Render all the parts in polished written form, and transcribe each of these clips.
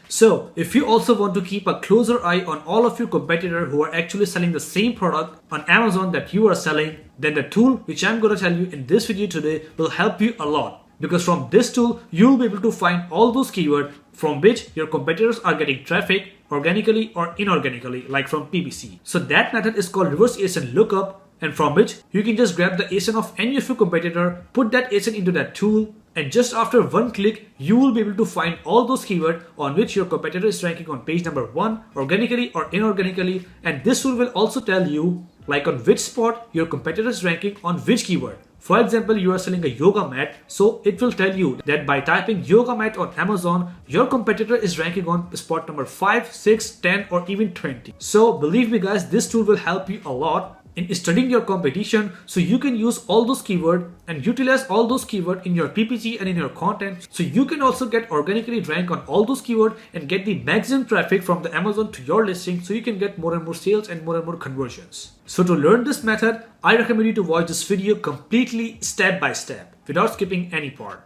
So if you also want to keep a closer eye on all of your competitors who are actually selling the same product on Amazon that you are selling, then the tool which I'm going to tell you in this video today will help you a lot. Because from this tool, you'll be able to find all those keywords from which your competitors are getting traffic organically or inorganically, like from PPC. So that method is called reverse Asin Lookup, and from which you can just grab the ASIN of any of your competitor, put that ASIN into that tool, and just after one click, you will be able to find all those keywords on which your competitor is ranking on page number 1, organically or inorganically. And this tool will also tell you like on which spot your competitor is ranking on which keyword. For example, you are selling a yoga mat, so it will tell you that by typing yoga mat on Amazon, your competitor is ranking on spot number 5, 6, 10 or even 20. So believe me guys, this tool will help you a lot in studying your competition, so you can use all those keywords and utilize all those keywords in your PPC and in your content, so you can also get organically rank on all those keywords and get the maximum traffic from the Amazon to your listing, so you can get more and more sales and more conversions. So to learn this method, I recommend you to watch this video completely step by step without skipping any part.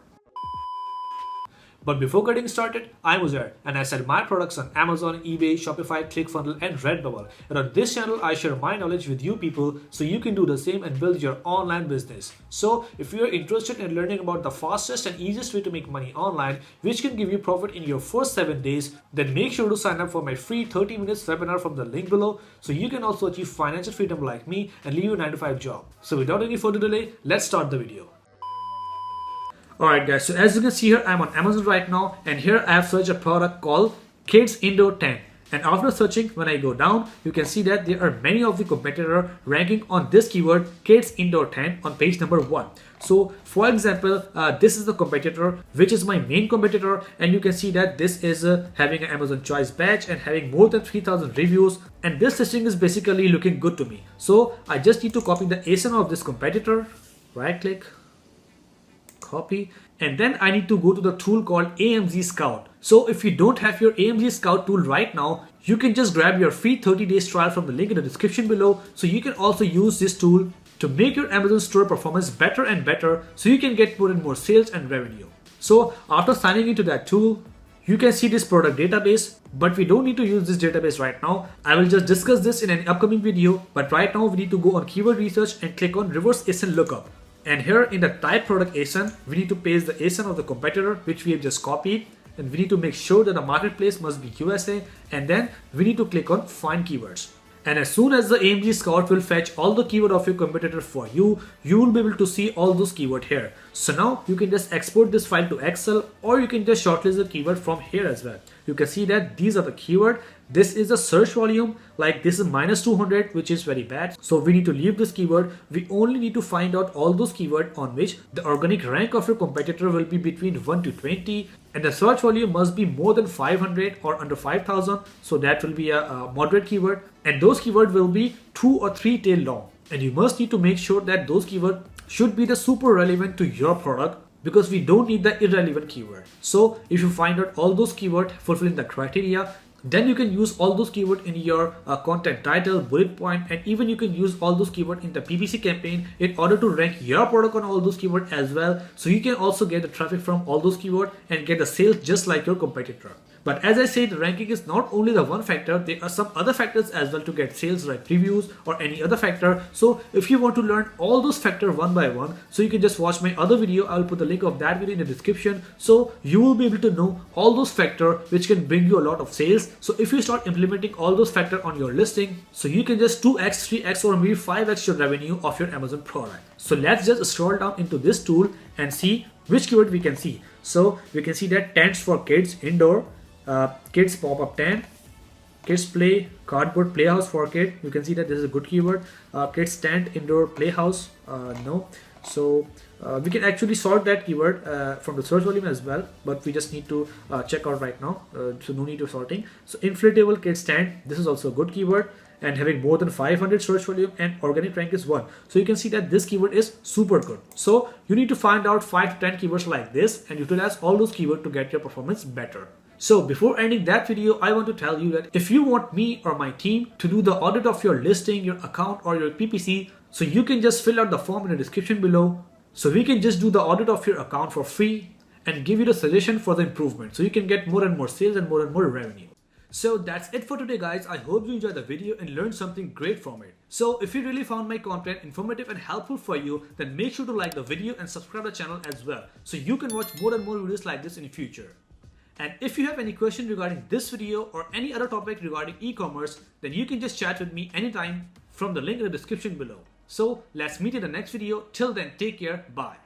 But before getting started, I was there and I sell my products on Amazon, eBay, Shopify, ClickFunnels and Redbubble. And on this channel, I share my knowledge with you people so you can do the same and build your online business. So if you are interested in learning about the fastest and easiest way to make money online, which can give you profit in your first 7 days, then make sure to sign up for my free 30 minutes webinar from the link below so you can also achieve financial freedom like me and leave your 9-to-5 job. So without any further delay, let's start the video. Alright guys, so as you can see here, I'm on Amazon right now, and here I have searched a product called Kids Indoor Tent. And after searching, when I go down, you can see that there are many of the competitors ranking on this keyword Kids Indoor Tent on page number 1. So for example, this is the competitor which is my main competitor, and you can see that this is having an Amazon Choice badge and having more than 3,000 reviews, and this listing is basically looking good to me. So I just need to copy the ASIN of this competitor, right click, copy, and then I need to go to the tool called AMZ Scout. So if you don't have your AMZ Scout tool right now, you can just grab your free 30 days trial from the link in the description below. So you can also use this tool to make your Amazon store performance better and better, so you can get more and more sales and revenue. So after signing into that tool, you can see this product database, but we don't need to use this database right now. I will just discuss this in an upcoming video, but right now we need to go on keyword research and click on reverse Asin Lookup. And here in the type product ASIN, we need to paste the ASIN of the competitor which we have just copied, and we need to make sure that the marketplace must be USA, and then we need to click on find keywords. And as soon as the AMG Scout will fetch all the keyword of your competitor for you, you will be able to see all those keywords here. So now you can just export this file to Excel, or you can just shortlist the keyword from here as well. You can see that these are the keyword. This is the search volume, like this is -200, which is very bad. So we need to leave this keyword. We only need to find out all those keywords on which the organic rank of your competitor will be between 1 to 20. And the search volume must be more than 500 or under 5,000. So that will be a moderate keyword. And those keywords will be 2 or 3 tail long. And you must need to make sure that those keywords should be the super relevant to your product, because we don't need the irrelevant keyword. So if you find out all those keywords fulfilling the criteria, then you can use all those keywords in your content title, bullet point, and even you can use all those keywords in the PPC campaign in order to rank your product on all those keywords as well. So you can also get the traffic from all those keywords and get the sales just like your competitor. But as I said, ranking is not only the one factor, there are some other factors as well to get sales, like reviews or any other factor. So if you want to learn all those factors one by one, so you can just watch my other video. I will put the link of that video in the description. So you will be able to know all those factors which can bring you a lot of sales. So if you start implementing all those factors on your listing, so you can just 2x, 3x or maybe 5x your revenue of your Amazon product. So let's just scroll down into this tool and see which keyword we can see. So we can see that tents for kids indoor, kids pop-up tent, kids play cardboard playhouse for kid. You can see that this is a good keyword. Kids tent indoor playhouse, no. So we can actually sort that keyword from the search volume as well, but we just need to check out right now, so no need to sorting. So inflatable kids tent, this is also a good keyword, and having more than 500 search volume, and organic rank is 1. So you can see that this keyword is super good. So you need to find out 5 to 10 keywords like this and utilize all those keywords to get your performance better. So before ending that video, I want to tell you that if you want me or my team to do the audit of your listing, your account or your PPC, so you can just fill out the form in the description below. So we can just do the audit of your account for free. and give you the suggestion for the improvement so you can get more and more sales and more revenue. So that's it for today, guys. I hope you enjoyed the video and learned something great from it. So if you really found my content informative and helpful for you, then make sure to like the video and subscribe to the channel as well so you can watch more and more videos like this in the future. And if you have any question regarding this video or any other topic regarding e-commerce, then you can just chat with me anytime from the link in the description below. So let's meet in the next video. Till then, take care. Bye.